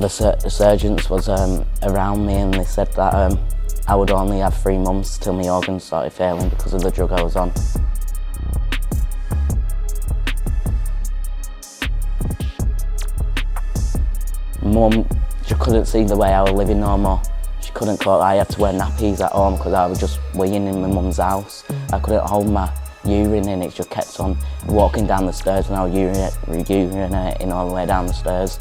The surgeons was around me, and they said that I would only have 3 months till my organs started failing because of the drug I was on. Mum, she couldn't see the way I was living no more. She couldn't cope. I had to wear nappies at home because I was just weeing in my mum's house. I couldn't hold my urine in, it just kept on walking down the stairs and I was urinating all the way down the stairs.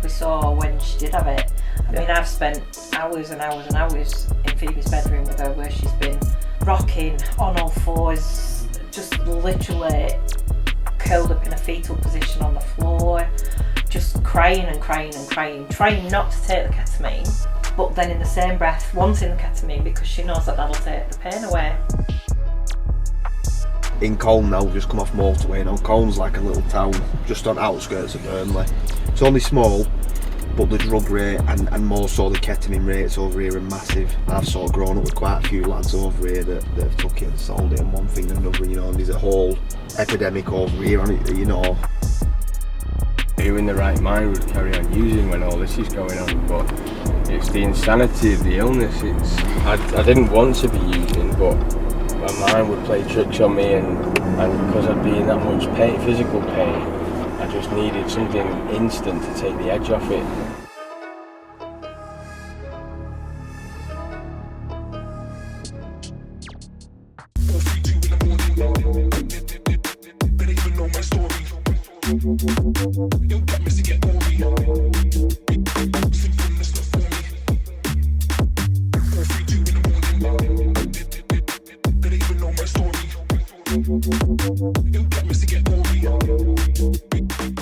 We saw when she did have it. I mean, I've spent hours and hours and hours in Phoebe's bedroom with her where she's been rocking on all fours, just literally curled up in a fetal position on the floor, just crying and crying and crying, trying not to take the ketamine, but then in the same breath wanting the ketamine because she knows that that'll take the pain away. In Colne now, we've just come off motorway now. Colne's like a little town just on outskirts of Burnley. It's only small, but the drug rate and more so the ketamine rates over here are massive. I've sort of grown up with quite a few lads over here that have took it and sold it and one thing and another, you know, and there's a whole epidemic over here on it, you know. Who in the right mind would carry on using when all this is going on? But it's the insanity of the illness. I didn't want to be using, but my mind would play tricks on me, and because I'd be in that much pain, physical pain, I just needed something instant to take the edge off it.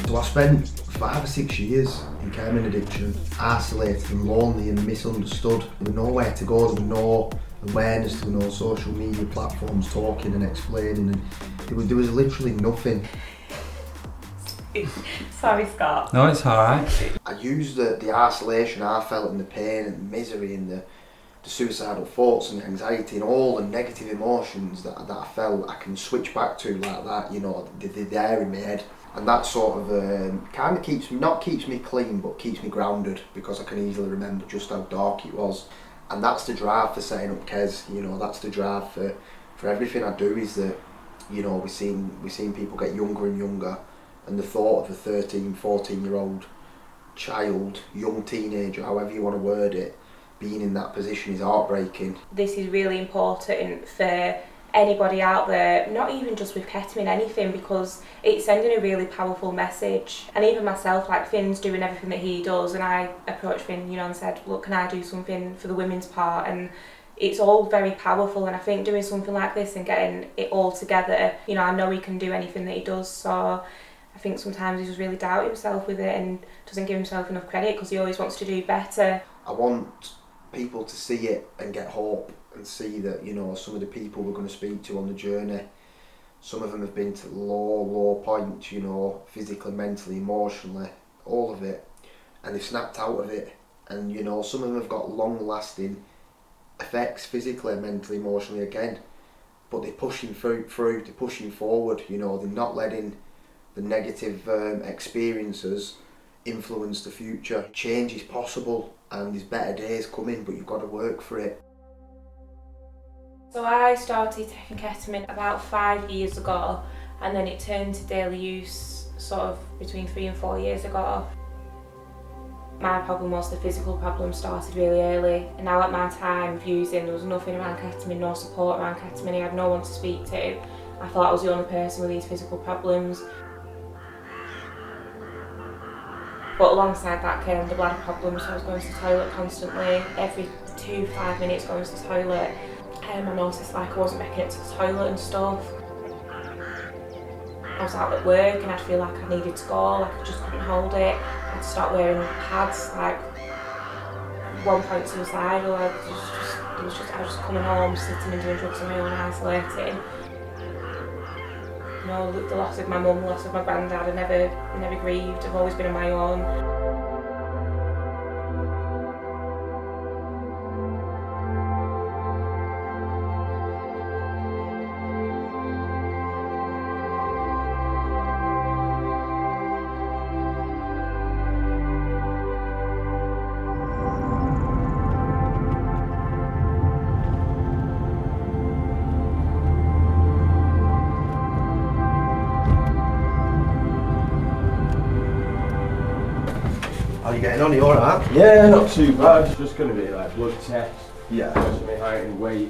So I spent 5 or 6 years in ketamine addiction, isolated and lonely and misunderstood. There was nowhere to go, there was no awareness, there were no social media platforms talking and explaining, and there was literally nothing. Sorry, Scott. No, it's alright. I used the isolation I felt and the pain and the misery and the suicidal thoughts and anxiety and all the negative emotions that I felt, I can switch back to like that, you know, they're there in my head. And that sort of kind of keeps me clean, but keeps me grounded, because I can easily remember just how dark it was. And that's the drive for setting up Kes, you know, that's the drive for everything I do, is that, you know, we're seeing people get younger and younger, and the thought of a 13, 14-year-old child, young teenager, however you want to word it, being in that position is heartbreaking. This is really important for anybody out there, not even just with ketamine, anything, because it's sending a really powerful message. And even myself, like Finn's doing everything that he does, and I approached Finn, you know, and said, look, can I do something for the women's part? And it's all very powerful, and I think doing something like this and getting it all together, you know, I know he can do anything that he does, so I think sometimes he just really doubts himself with it and doesn't give himself enough credit because he always wants to do better. I want people to see it and get hope and see that, you know, some of the people we're going to speak to on the journey, some of them have been to low points, you know, physically, mentally, emotionally, all of it, and they've snapped out of it. And, you know, some of them have got long-lasting effects physically, mentally, emotionally again, but they're pushing through, they're pushing forward, you know, they're not letting the negative experiences influence the future. Change is possible and there's better days coming, but you've got to work for it. So I started taking ketamine about 5 years ago, and then it turned to daily use sort of between 3 and 4 years ago. My problem was the physical problem started really early, and now at my time of using, there was nothing around ketamine, no support around ketamine, I had no one to speak to. I thought I was the only person with these physical problems. But alongside that came the bladder problems, so I was going to the toilet constantly, every 2-5 minutes going to the toilet. I noticed like I wasn't making it to the toilet and stuff. I was out at work and I'd feel like I needed to go, like I just couldn't hold it. I'd start wearing pads, like one point suicidal. I was just coming home, sitting and doing drugs on my own, isolating. You know, the loss of my mum, the loss of my granddad, I never grieved, I've always been on my own. you getting on? You alright? Yeah, not too bad. It's just going to be like blood test, Yeah. measure my height and weight,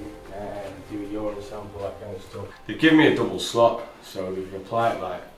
do a urine sample, that kind of stuff. They've given me a double slot, so they've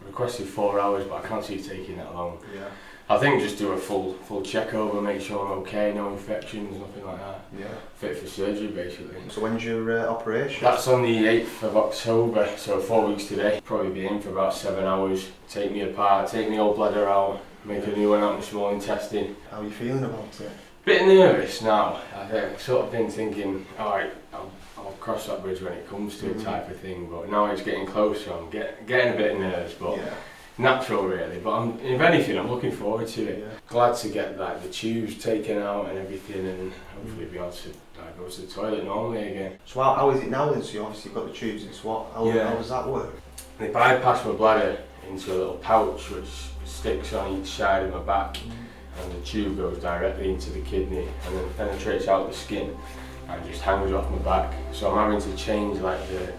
requested 4 hours, but I can't see it taking that long. Yeah. I think just do a full check over, make sure I'm okay, no infections, nothing like that. Yeah. Fit for surgery, basically. So when's your operation? That's on the 8th of October, so 4 weeks today. Probably be in for about 7 hours. Take me apart, take my old bladder out, make a new one out of my small intestine. How are you feeling about it? Bit nervous now. I've sort of been thinking, alright, I'll cross that bridge when it comes to it type of thing, but now it's getting closer, I'm getting a bit nervous, but natural really. But if anything, I'm looking forward to it. Yeah. Glad to get like the tubes taken out and everything, and hopefully be able to go to the toilet normally again. So how is it now then? So you obviously got the tubes in, so how does that work? They bypass my bladder into a little pouch which sticks on each side of my back, and the tube goes directly into the kidney and then penetrates out the skin and just hangs off my back. So I'm having to change like the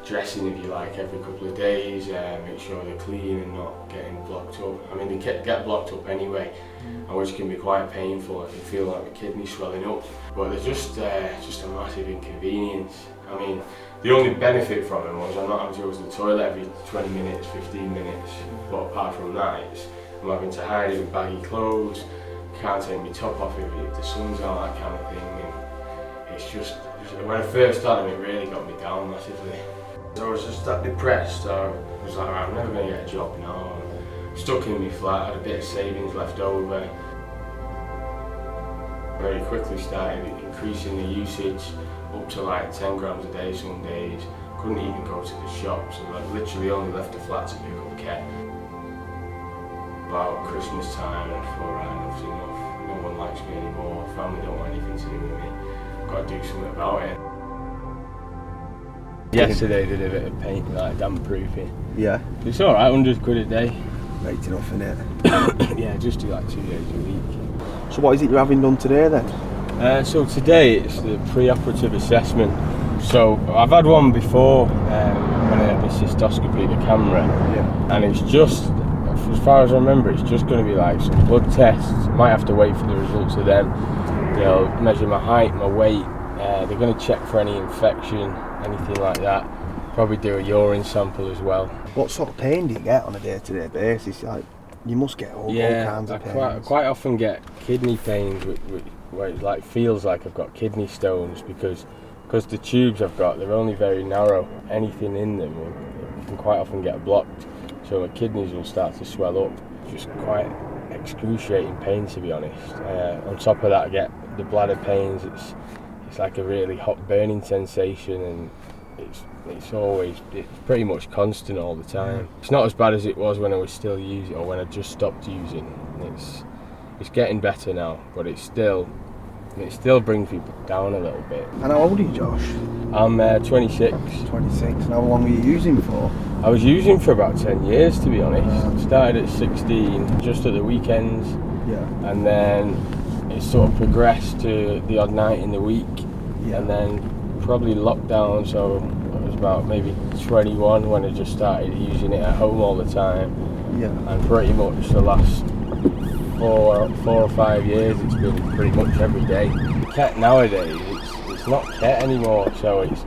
dressing, if you like, every couple of days, make sure they're clean and not getting blocked up. I mean, they get blocked up anyway, and which can be quite painful. I can feel like my kidney swelling up, but they're just a massive inconvenience. I mean, the only benefit from them was I'm not having to go to the toilet every 20 minutes, 15 minutes, but apart from that, I'm having to hide it with baggy clothes, can't take my top off if the sun's out, that kind of thing. And it's just when I first started, it really got me down massively. I was just that depressed, so I was like, I'm never going to get a job now. I'm stuck in my flat, had a bit of savings left over. Very quickly started increasing the usage up to like 10 grams a day some days. Couldn't even go to the shop, so I literally only left the flat to pick up Ket. About Christmas time, I thought, right, enough's enough. No one likes me anymore, family don't want anything to do with me. I've got to do something about it. Yesterday did a bit of paint, like damp proofing. Yeah. It's alright, 100 quid a day. Right enough, innit? Yeah, just do like 2 days a week. So what is it you're having done today then? So today it's the pre-operative assessment. So I've had one before when I had the cystoscopy, the camera, and it's just, as far as I remember, it's just going to be like some blood tests. Might have to wait for the results of them. They'll measure my height, my weight. They're going to check for any infection, anything like that. Probably do a urine sample as well. What sort of pain do you get on a day-to-day basis? Like, you must get all kinds of pains. I quite often get kidney pains, where it like feels like I've got kidney stones because the tubes I've got, they're only very narrow. Anything in them can quite often get blocked, so my kidneys will start to swell up. Just quite excruciating pain, to be honest. On top of that, I get the bladder pains. It's like a really hot burning sensation, and it's pretty much constant all the time. It's not as bad as it was when I was still using, or when I just stopped using. It's getting better now, but it still brings me down a little bit. And how old are you, Josh? I'm 26. 26. And how long were you using for? I was using for about 10 years, to be honest. Started at 16, just at the weekends. Yeah. And then it sort of progressed to the odd night in the week. Yeah. And then probably lockdown, so it was about maybe 21 when I just started using it at home all the time. Yeah. And pretty much the last 4 or 5 years it's been pretty much every day. Ket nowadays, it's not Ket anymore, so it's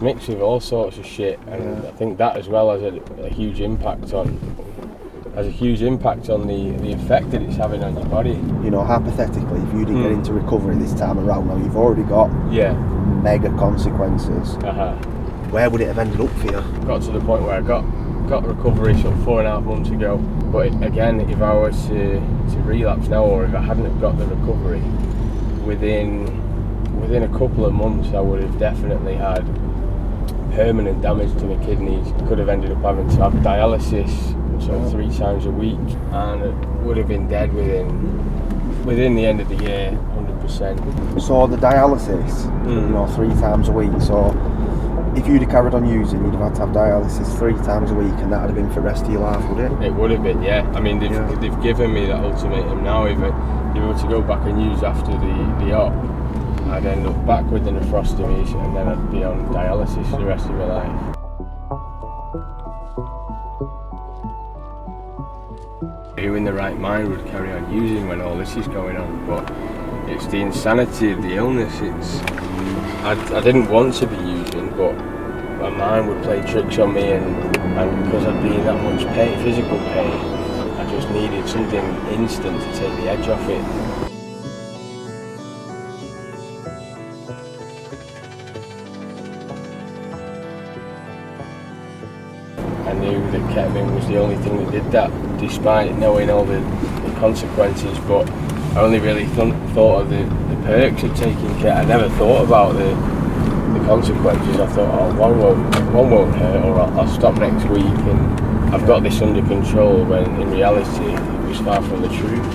mixed with all sorts of shit, and I think that as well has a huge impact on the effect that it's having on your body. You know, hypothetically, if you didn't get into recovery this time around, now you've already got mega consequences. Where would it have ended up for you? Got to the point where I got recovery sort of 4.5 months ago, but again, if I was to relapse now, or if I hadn't have got the recovery, within a couple of months I would have definitely had permanent damage to my kidneys. Could have ended up having to have dialysis sort of 3 times a week, and it would have been dead within the end of the year, 100%. So the dialysis, you know, 3 times a week, so if you'd have carried on using, you'd have had to have dialysis 3 times a week, and that would have been for the rest of your life, would it? It would have been, yeah. I mean, they've given me that ultimatum now. If you were to go back and use after the op, I'd end up back with the nephrostomies, and then I'd be on dialysis for the rest of my life. Who in the right mind would carry on using when all this is going on? But it's the insanity of the illness. I didn't want to be using, but my mind would play tricks on me, and because I'd been in that much pain, physical pain, I just needed something instant to take the edge off it. I knew that ketamine was the only thing that did that, despite knowing all the consequences, but I only really thought of the perks of taking ketamine. I never thought about the consequences. I thought, oh, one won't hurt, or I'll stop next week, and I've got this under control, when in reality it was far from the truth.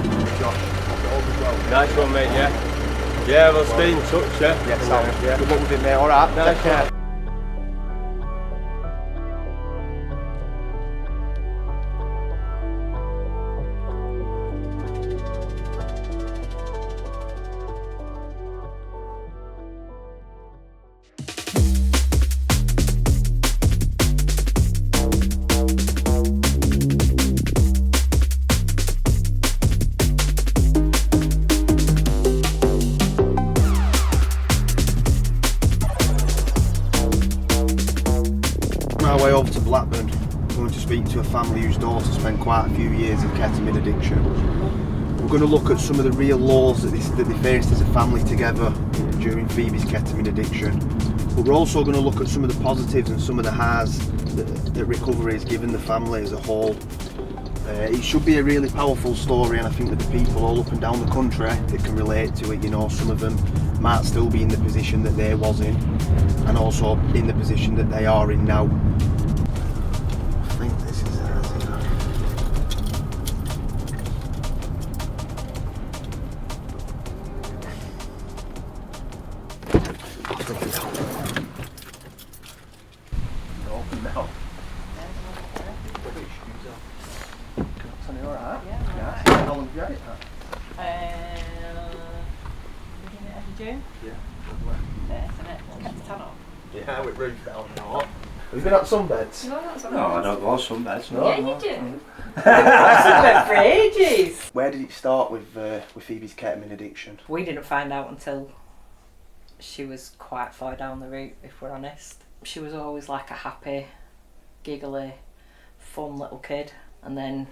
Nice one, mate, yeah? Yeah, we'll stay in touch, yeah? Yes, yeah. Good luck with it, mate. Alright, take care. Way over to Blackburn, going to speak to a family whose daughter spent quite a few years in ketamine addiction. We're going to look at some of the real lows that they faced as a family together during Phoebe's ketamine addiction. But we're also going to look at some of the positives and some of the highs that recovery has given the family as a whole. It should be a really powerful story, and I think that the people all up and down the country that can relate to it, you know, some of them might still be in the position that they was in, and also in the position that they are in now. I think this is open now. Alright? Yeah. How long have you had it? Beginning of June? Yeah. Isn't it? Kept the tan on. Yeah, with roof down and all. Have you been at sunbeds? No, that's No, I don't go sunbeds. No. Yeah, you do. I've been for ages. Where did it start with Phoebe's ketamine addiction? We didn't find out until she was quite far down the route, if we're honest. She was always like a happy, giggly, fun little kid, and then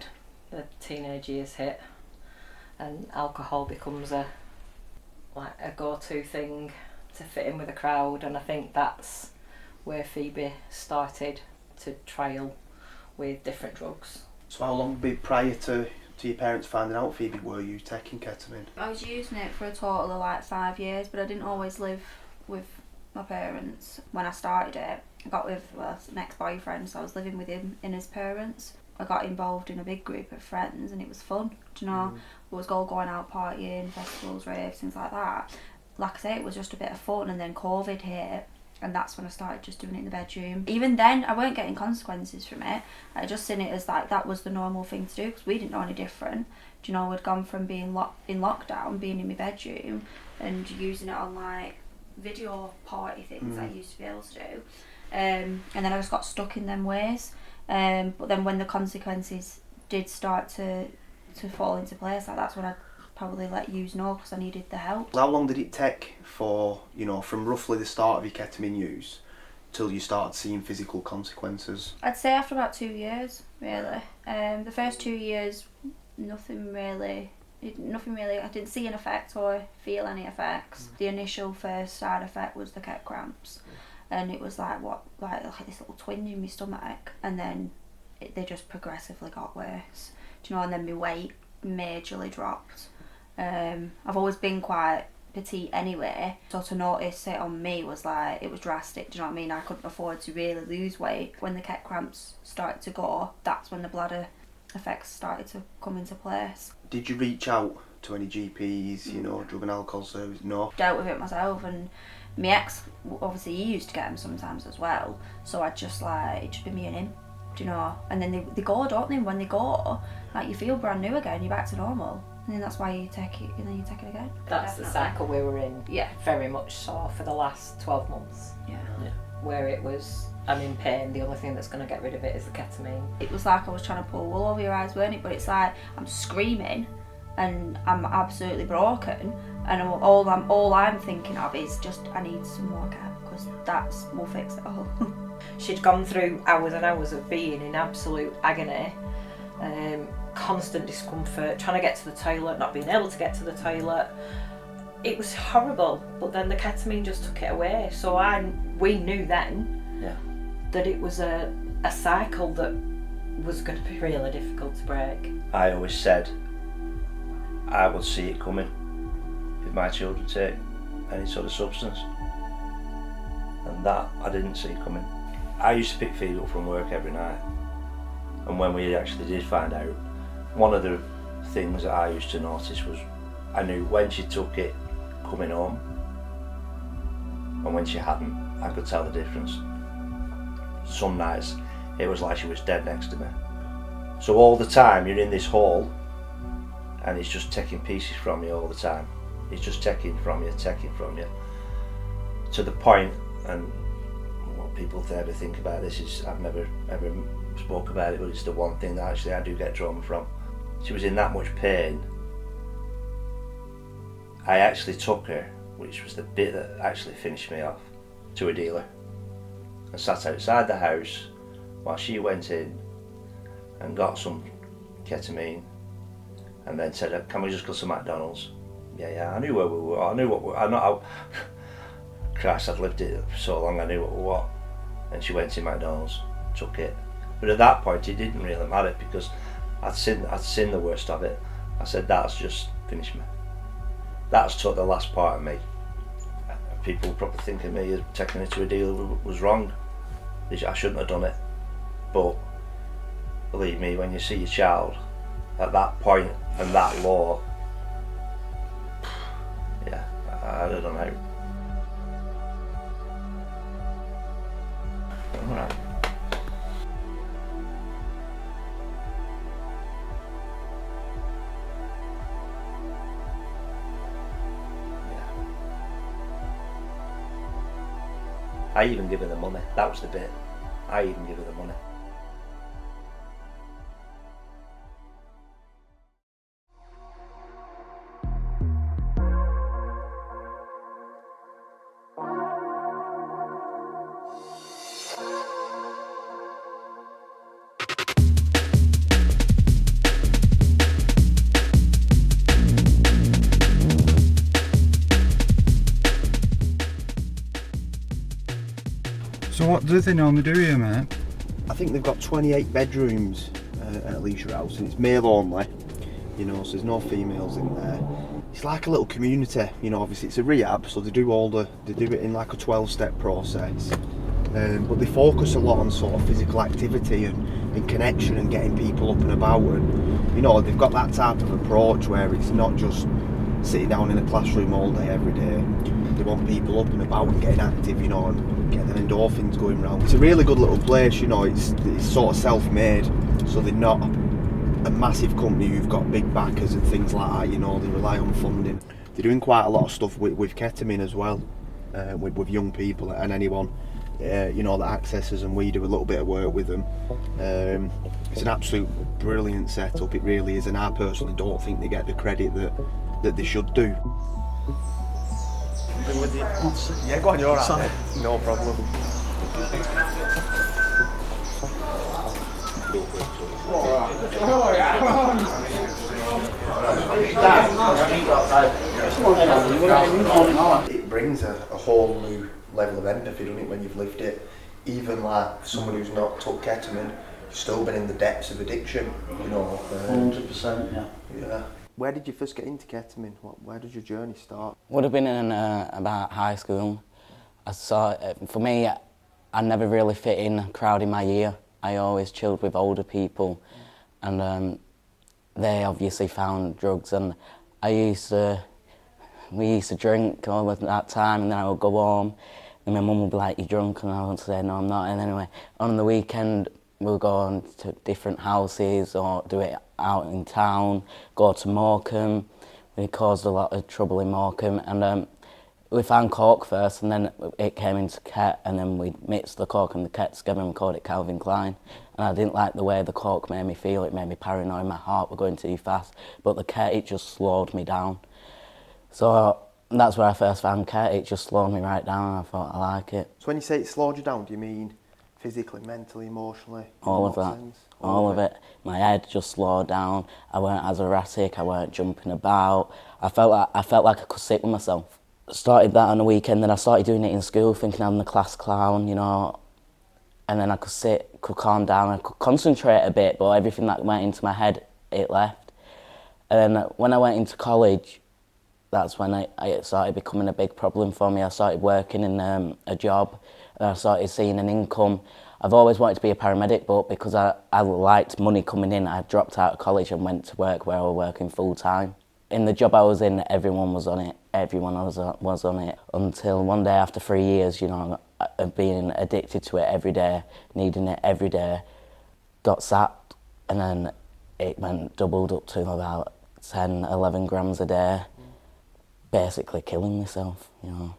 the teenage years hit, and alcohol becomes a go-to thing to fit in with the crowd, and I think that's where Phoebe started to trial with different drugs. So how long prior to your parents finding out, Phoebe, were you taking ketamine? I was using it for a total of like 5 years, but I didn't always live with my parents. When I started it, I got with an ex-boyfriend, so I was living with him and his parents. I got involved in a big group of friends, and it was fun, do you know? We was all going out partying, festivals, raves, things like that. Like I say, it was just a bit of fun, and then COVID hit, and that's when I started just doing it in the bedroom. Even then, I weren't getting consequences from it. I just seen it as like that was the normal thing to do, because we didn't know any different. Do you know, we'd gone from being in lockdown, being in my bedroom, and using it on like video party things I used to be able to do. And then I just got stuck in them ways. But then when the consequences did start to fall into place, like that's when I probably let use know, because I needed the help. How long did it take for, you know, from roughly the start of your ketamine use till you started seeing physical consequences? I'd say after about 2 years, really. The first 2 years, nothing really, I didn't see an effect or feel any effects. The initial first side effect was the cat cramps. And it was like this little twinge in my stomach, and then they just progressively got worse. Do you know? And then my weight majorly dropped. I've always been quite petite anyway, so to notice it on me was like, it was drastic. Do you know what I mean? I couldn't afford to really lose weight. When the cat cramps started to go, that's when the bladder effects started to come into place. Did you reach out to any GPs, you know, drug and alcohol service? No. Dealt with it myself, and my ex, obviously he used to get them sometimes as well, so I'd just like, it'd just be me and him, do you know? And then they go, don't they? When they go, like, you feel brand new again, you're back to normal, and then that's why you take it, and then you take it again. That's Definitely. the cycle we were in, Yeah. very much so, for the last 12 months. Yeah. Where it was I'm in pain, the only thing that's going to get rid of it is the ketamine. It was like I was trying to pull wool over your eyes, weren't it? But it's like I'm screaming and I'm absolutely broken, and all I'm thinking of is just I need some more cat, because that's will fix it all. She'd gone through hours and hours of being in absolute agony, constant discomfort, trying to get to the toilet, not being able to get to the toilet. It was horrible, but then the ketamine just took it away. So we knew then that it was a cycle that was going to be really difficult to break. I always said I would see it coming if my children take any sort of substance, and that I didn't see coming. I used to pick Phoebe up from work every night, and when we actually did find out, one of the things that I used to notice was I knew when she took it coming home and when she hadn't. I could tell the difference. Some nights it was like she was dead next to me. So all the time you're in this hall and it's just taking pieces from you all the time. It's just taking from you, to the point, and what people ever think about this is, I've never ever spoke about it, but it's the one thing that actually I do get trauma from. She was in that much pain. I actually took her, which was the bit that actually finished me off, to a dealer and sat outside the house while she went in and got some ketamine, and then said, can we just go to McDonald's? Yeah, I knew where we were, I knew what we were, Christ, I'd lived it for so long, I knew what we were. And she went to McDonald's, took it. But at that point it didn't really matter, because I'd seen the worst of it. I said, that's just finished me. That's took the last part of me. People probably think of me as taking it to a dealer was wrong. I shouldn't have done it. But believe me, when you see your child at that point and that low, yeah, I don't know. Alright. I even give her the money. That was the bit. I even give her the money. So what do they normally do here, mate? I think they've got 28 bedrooms at Elisha House, and it's male only, you know, so there's no females in there. It's like a little community, you know, obviously it's a rehab, so they do it in like a 12-step process. But they focus a lot on sort of physical activity and connection and getting people up and about, and you know, they've got that type of approach where it's not just sitting down in a classroom all day every day. They want people up and about and getting active, you know, and getting them endorphins going round. It's a really good little place, you know, it's sort of self-made, so they're not a massive company who've got big backers and things like that, you know, they rely on funding. They're doing quite a lot of stuff with ketamine as well, with young people and anyone, you know, that accesses, and we do a little bit of work with them. It's an absolute brilliant setup, it really is, and I personally don't think they get the credit that they should do. Yeah, go on, you're alright. No problem. It brings a whole new level of empathy, doesn't it, when you've lived it. Even like someone who's not took ketamine, you've still been in the depths of addiction, you know. 100%, yeah. Yeah. Where did you first get into ketamine? Where did your journey start? Would have been in about high school. For me, I never really fit in a crowd in my year. I always chilled with older people, and they obviously found drugs, and we used to drink all at that time, and then I would go home, and my mum would be like, "You're drunk," and I would say, "No, I'm not." And anyway, on the weekend, we'll go on to different houses or do it out in town, go to Morecambe. We caused a lot of trouble in Morecambe, and We found Cork first, and then it came into Ket, and then we mixed the Cork and the Ket together and we called it Calvin Klein. And I didn't like the way the Cork made me feel. It made me paranoid, my heart was going too fast. But the Ket, it just slowed me down. So that's where I first found Ket. It just slowed me right down, and I thought I like it. So when you say it slowed you down, do you mean physically, mentally, emotionally? All of that. All of it. My head just slowed down. I weren't as erratic. I weren't jumping about. I felt like I could sit with myself. Started that on a weekend, then I started doing it in school, thinking I'm the class clown, you know. And then I could sit, could calm down, I could concentrate a bit, but everything that went into my head, it left. And then when I went into college, that's when it started becoming a big problem for me. I started working in a job, and I started seeing an income. I've always wanted to be a paramedic, but because I liked money coming in, I dropped out of college and went to work where I was working full time. In the job I was in, everyone was on it. Everyone was on it. Until one day after 3 years, you know, of being addicted to it every day, needing it every day, got sacked, and then it went doubled up to about 10, 11 grams a day, basically killing myself, you know.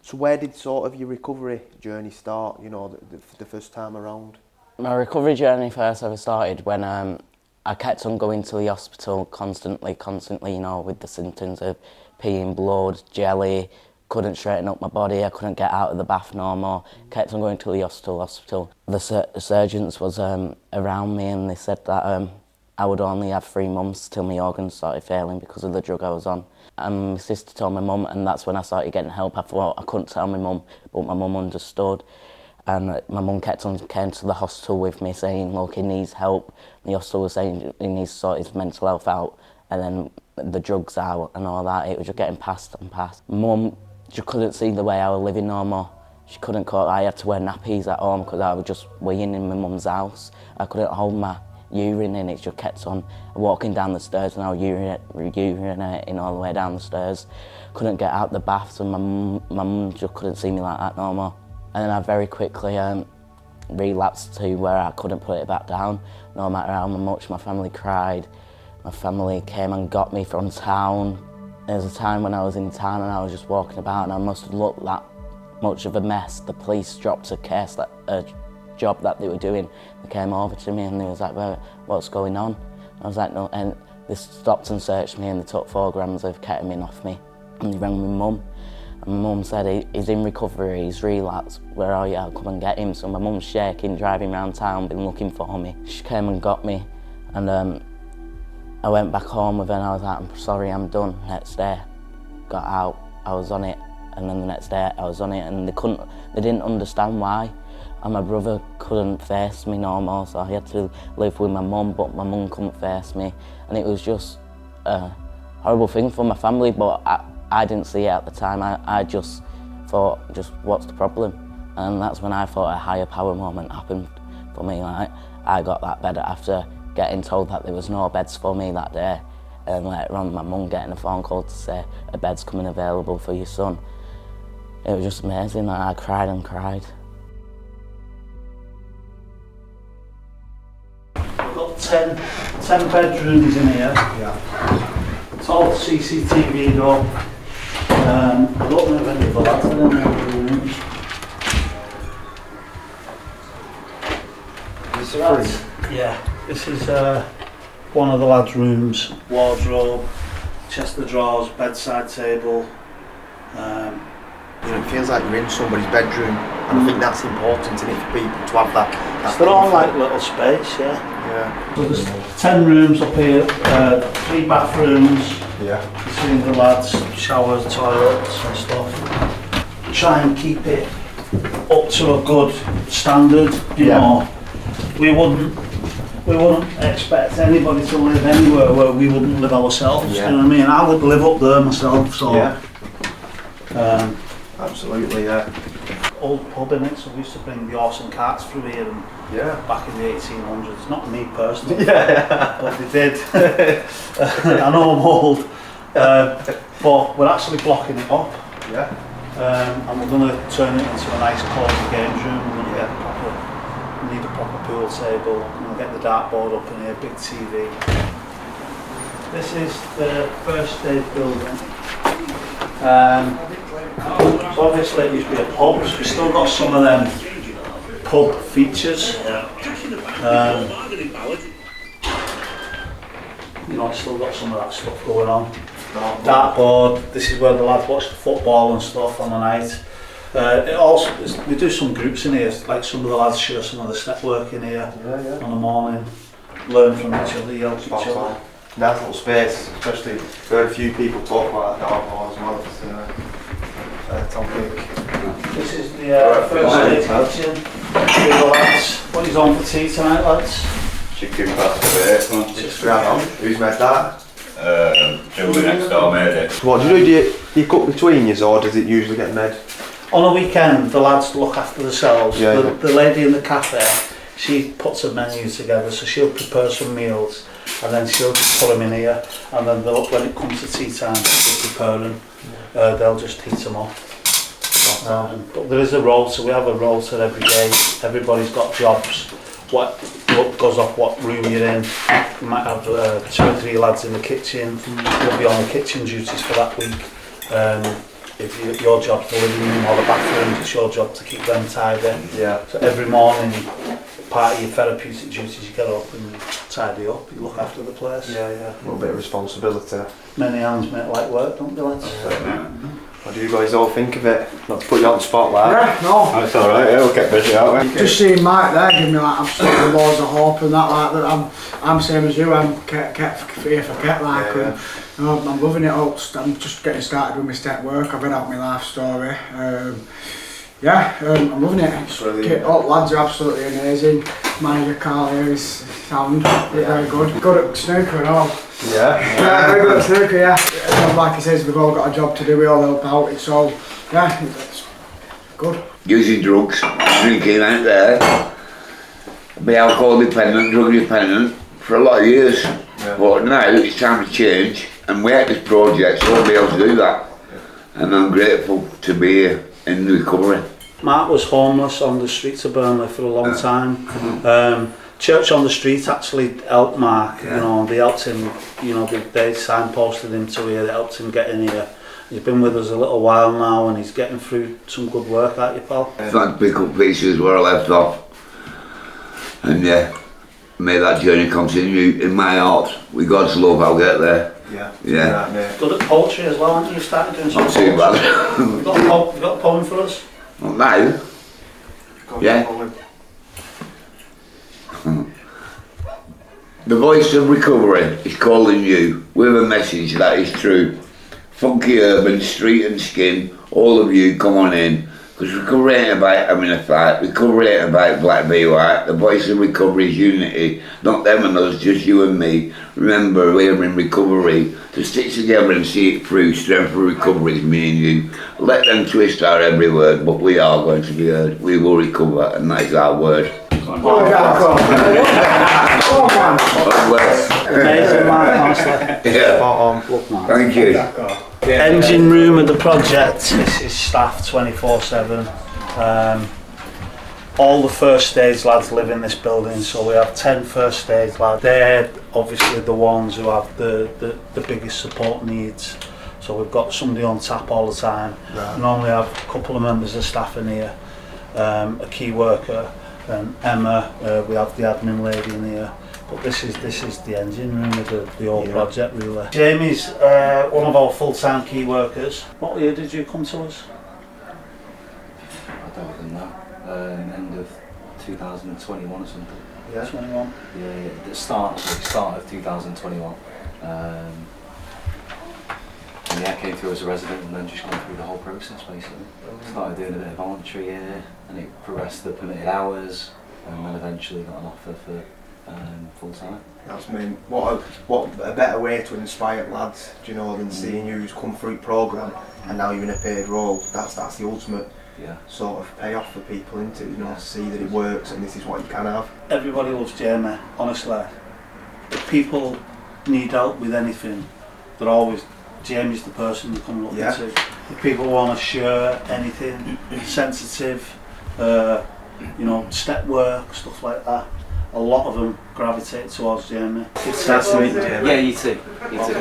So where did sort of your recovery journey start, you know, the first time around? My recovery journey first ever started when I kept on going to the hospital constantly, you know, with the symptoms of peeing blood, jelly, couldn't straighten up my body, I couldn't get out of the bath no more, kept on going to the hospital. The surgeons was around me, and they said that I would only have 3 months till my organs started failing because of the drug I was on. And my sister told my mum, and that's when I started getting help. I thought I couldn't tell my mum, but my mum understood. And my mum came to the hospital with me saying, look, he needs help. The hospital was saying he needs to sort his mental health out, and then the drugs out and all that. It was just getting passed and passed. Mum just couldn't see the way I was living no more. She couldn't cope. I had to wear nappies at home because I was just weeing in my mum's house. I couldn't hold my urine in, it just kept on walking down the stairs, and I was urinating all the way down the stairs. Couldn't get out the baths, and my mum just couldn't see me like that no more. And then I very quickly relapsed to where I couldn't put it back down, no matter how much my family cried. My family came and got me from town. There was a time when I was in town and I was just walking about, and I must have looked that much of a mess. The police dropped a job that they were doing. They came over to me and they was like, well, what's going on? I was like, no, and they stopped and searched me, and they took 4 grams of ketamine off me, and they rang my mum. And my mum said, he's in recovery, he's relapsed, where are you? I'll come and get him. So my mum's shaking, driving around town, been looking for me. She came and got me, and I went back home with her, and I was like, I'm sorry, I'm done. Next day, got out, I was on it, and then the next day I was on it, and they didn't understand why. And my brother couldn't face me no more, so I had to live with my mum, but my mum couldn't face me. And it was just a horrible thing for my family, but I didn't see it at the time. I just thought, what's the problem? And that's when I thought a higher power moment happened for me. Like, I got that bed after getting told that there was no beds for me that day. And later on, my mum getting a phone call to say a bed's coming available for your son. It was just amazing. Like, I cried and cried. We've got 10 bedrooms in here. Yeah. It's all CCTV'd up. I don't know if any of the lads are in there. This is one of the lads' rooms. Wardrobe, chest of drawers, bedside table. You know, it feels like you're in somebody's bedroom, and I think that's important, isn't it, for people to have that. They're all like little space, yeah. So there's 10 rooms up here, 3 bathrooms. Yeah. Between the lads, showers, toilets and stuff. Try and keep it up to a good standard, you know. We wouldn't expect anybody to live anywhere where we wouldn't live ourselves, you know what I mean? I would live up there myself, so. Yeah. Absolutely, yeah. Old pub in it, so we used to bring the horse and carts through here, and back in the 1800s. Not me personally, but they did. I know I'm old, but we're actually blocking it up. Yeah. And we're going to turn it into a nice cosy games room. We're going to get we need a proper pool table. We're going to get the dartboard up in here, big TV. This is the first stage building. So obviously it used to be a pub, so we still got some of them pub features. You know, still got some of that stuff going on. Dartboard, this is where the lads watch the football and stuff on the night. We do some groups in here, like some of the lads share some of the step work in here on the morning, learn from each other, help each other. Nice little space, especially we've heard a few people talk about that dartboard as well. It's a topic. This is the first aid kitchen. The lads, what is on for tea tonight, lads? Chicken pasta bacon. Just grab on. Who's made that? Julie next door made it. What do you do? Do you cook between you, or does it usually get made? On a weekend, the lads look after themselves. The lady in the cafe, she puts a menu together, so she'll prepare some meals and then she'll just put them in here, and then when it comes to tea time, she'll prepare them. They'll just heat them up. But there is a rota, we have a rota every day. Everybody's got jobs. What goes off what room you're in. You might have 2 or 3 lads in the kitchen. You'll be on the kitchen duties for that week. If your job's the living room or the bathroom, it's your job to keep them tidy. Yeah. So every morning, part of your therapeutic duties, you get up and you tidy up, you look after the place. Yeah. A little bit of responsibility. Many hands make light work, don't they, lads? What do you guys all think of it? Not to put you on the spotlight. Yeah, no. That's alright, we'll get busy, aren't we? Just seeing Mike there give me like absolutely loads of hope and that, like that. I'm same as you. I'm here for Ket, like. Yeah. You know, I'm loving it all. I'm just getting started with my step work. I've read out my life story. I'm loving it. It's really All lads are absolutely amazing. Manager Carl here is sound, very good. Good at snooker and all. Yeah. Very good at snooker, yeah. Like he says, we've all got a job to do, we all help out. It's all, it's good. Using drugs, drinking out there, be alcohol dependent, drug dependent for a lot of years. Yeah. But now it's time to change, and we had this project so we'll be able to do that. And I'm grateful to be here in recovery. Mark was homeless on the streets of Burnley for a long time. Church on the Street actually helped Mark, you know, they helped him, you know, they signposted him to here, they helped him get in here. He's been with us a little while now and he's getting through some good work, aren't you, pal? I'd like to pick up pieces where I left off, and may that journey continue in my heart. With God's love, I'll get there. Yeah. Good at poetry as well, aren't you? You started doing some poetry. Not too bad. You've got a poem for us? Not now. Yeah. The voice of recovery is calling you with a message that is true. Funky urban, street and skin, all of you come on in. Because recovery ain't about having a fight, recovery ain't about black be white. The voice of recovery is unity, not them and us, just you and me. Remember, we're in recovery. To stick together and see it through, strength for recovery is me and you. Let them twist our every word, but we are going to be heard. We will recover, and that is our word. Amazing, Mark, honestly. Yeah. Thank you. Engine room of the project is staffed 24/7. All the first stage lads live in this building, so we have 10 first stage lads. They're obviously the ones who have the biggest support needs. So we've got somebody on tap all the time. Right. We normally have a couple of members of staff in here, a key worker, and Emma. We have the admin lady in here. But this is the engine room of the whole project, really. Jamie's one of our full-time key workers. What year did you come to us? I don't know. End of 2021 or something. Yeah, 21. Yeah, the start of 2021. And I came through as a resident and then just gone through the whole process basically. Started doing a bit of voluntary here, and it progressed to permitted hours, and then eventually got an offer for full time. That's me. What a better way to inspire lads, do you know, than seeing you who's come through program and now you're in a paid role. That's the ultimate sort of payoff for people, isn't it? You know, to see that it works and this is what you can have. Everybody loves Jamie, honestly. If people need help with anything, they're always, Jamie's the person you come looking to. If people want to share anything sensitive, you know, step work, stuff like that, a lot of them gravitate towards Jamie. It's nice to meet you, Jamie. Yeah, you too. You too.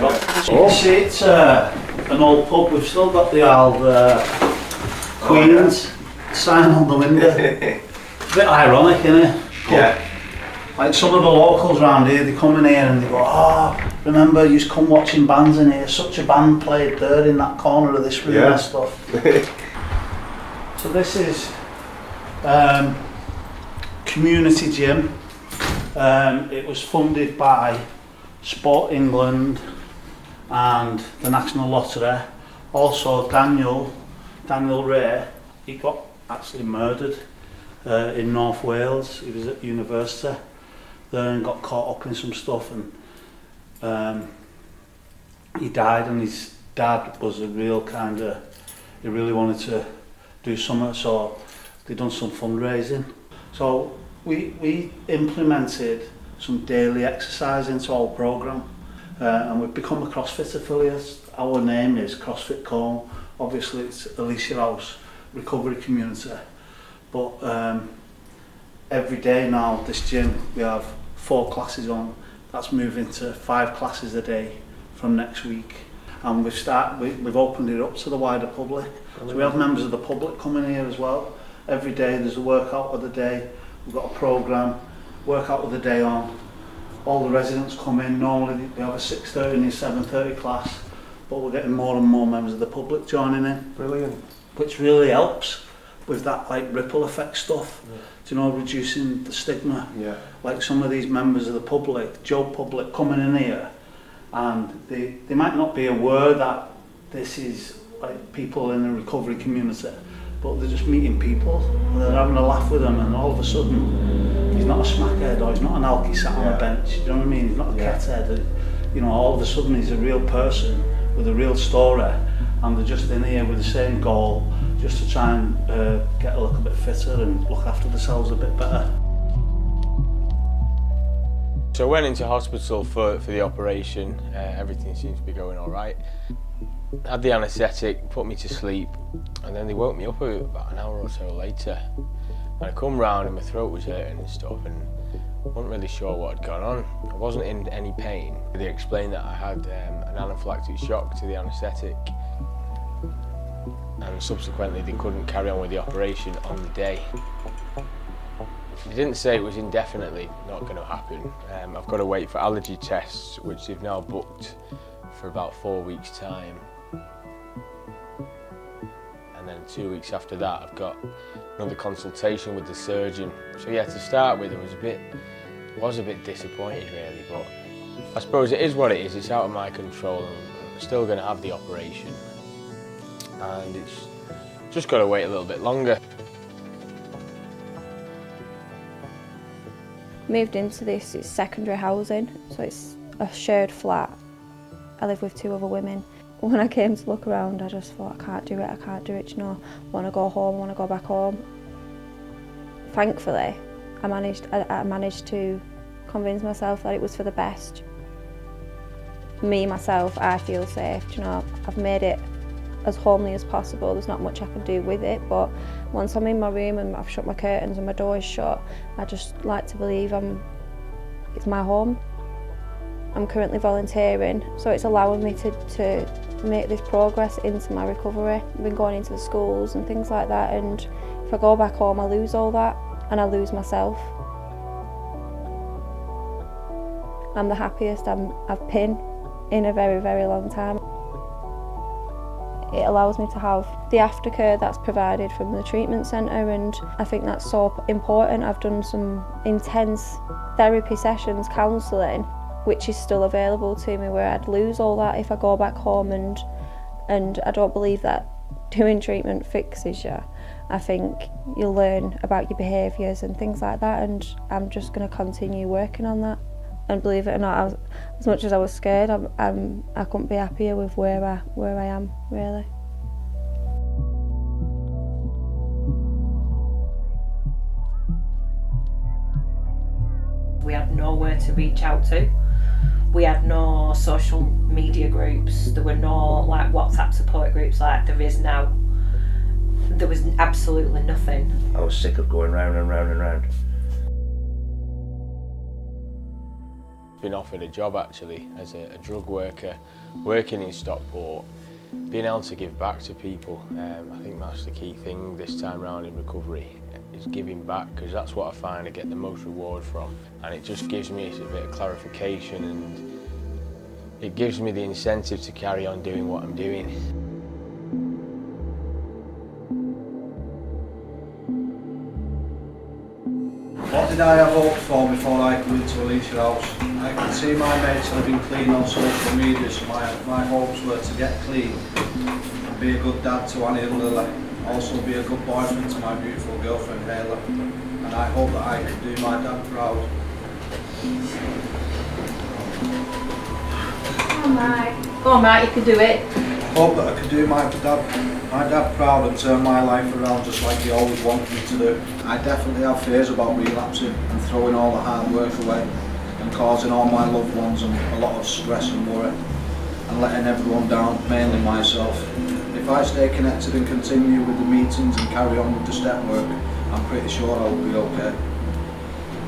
So you can see it's an old pub. We've still got the old Queen's sign on the window. Bit ironic, isn't it? Yeah. Like some of the locals around here, they come in here and they go, oh, remember you used to come watching bands in here, such a band played there in that corner of this room and stuff. So this is community gym. It was funded by Sport England and the National Lottery. Also Daniel Ray, he got actually murdered in North Wales. He was at university there and got caught up in some stuff, and he died, and his dad was a real kind of, he really wanted to do something, so they done some fundraising. So we implemented some daily exercise into our programme, and we've become a CrossFit affiliate. Our name is CrossFit Co. Obviously it's Elisha House Recovery Community, but every day now this gym we have 4 classes on. That's moving to 5 classes a day from next week, and we've opened it up to the wider public. So we have members of the public coming here as well. Every day there's a workout of the day. We've got a programme, workout of the day on. All the residents come in. Normally we have a 6:30 and a 7:30 class, but we're getting more and more members of the public joining in. Brilliant. Which really helps with that like ripple effect stuff. Yeah. Do you know, reducing the stigma. Yeah. Like some of these members of the public, Joe public, coming in here, and they might not be aware that this is like people in the recovery community, but they're just meeting people and they're having a laugh with them, and all of a sudden he's not a smackhead or he's not an alky sat on a bench, you know what I mean, he's not a cathead, and you know, all of a sudden he's a real person with a real story, and they're just in here with the same goal, just to try and get a little bit fitter and look after themselves a bit better. So I went into hospital for the operation. Everything seems to be going all right. Had the anaesthetic, put me to sleep, and then they woke me up about an hour or so later. And I come round and my throat was hurting and stuff, and I wasn't really sure what had gone on. I wasn't in any pain. They explained that I had an anaphylactic shock to the anaesthetic, and subsequently they couldn't carry on with the operation on the day. They didn't say it was indefinitely not going to happen. I've got to wait for allergy tests, which they've now booked for about 4 weeks' time. And then 2 weeks after that, I've got another consultation with the surgeon. So yeah, to start with, I was a bit disappointed really, but I suppose it is what it is. It's out of my control, and I'm still going to have the operation. And it's just got to wait a little bit longer. Moved into this, it's secondary housing, so it's a shared flat. I live with 2 other women. When I came to look around, I just thought, I can't do it, you know, I want to go home, I want to go back home. Thankfully, I managed to convince myself that it was for the best. Me, myself, I feel safe, you know, I've made it as homely as possible. There's not much I can do with it, but once I'm in my room and I've shut my curtains and my door is shut, I just like to believe it's my home. I'm currently volunteering, so it's allowing me to make this progress into my recovery. I've been going into the schools and things like that, and if I go back home I lose all that and I lose myself. I'm the happiest I've been in a very, very long time. It allows me to have the aftercare that's provided from the treatment centre, and I think that's so important. I've done some intense therapy sessions, counselling, which is still available to me, where I'd lose all that if I go back home, and I don't believe that doing treatment fixes you. I think you'll learn about your behaviours and things like that, and I'm just going to continue working on that. And believe it or not, as much as I was scared, I couldn't be happier with where I am, really. We had nowhere to reach out to. We had no social media groups. There were no like WhatsApp support groups like there is now. There was absolutely nothing. I was sick of going round and round and round. Been offered a job actually as a drug worker, working in Stockport, being able to give back to people. I think that's the key thing this time round in recovery, is giving back, because that's what I find I get the most reward from, and it just gives me a bit of clarification, and it gives me the incentive to carry on doing what I'm doing. What did I have hoped for before I come into Elisha House? I could see my mates living clean on social media, so my hopes were to get clean and be a good dad to Annie and Lily, also be a good boyfriend to my beautiful girlfriend Hayla, and I hope that I could do my dad proud. Go on, Mike, you can do it. I hope that I could do my dad proud and turn my life around just like he always wanted me to do. I definitely have fears about relapsing and throwing all the hard work away and causing all my loved ones a lot of stress and worry and letting everyone down, mainly myself. If I stay connected and continue with the meetings and carry on with the step work, I'm pretty sure I will be okay.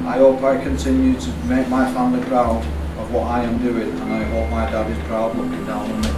I hope I continue to make my family proud of what I am doing, and I hope my dad is proud looking down on me.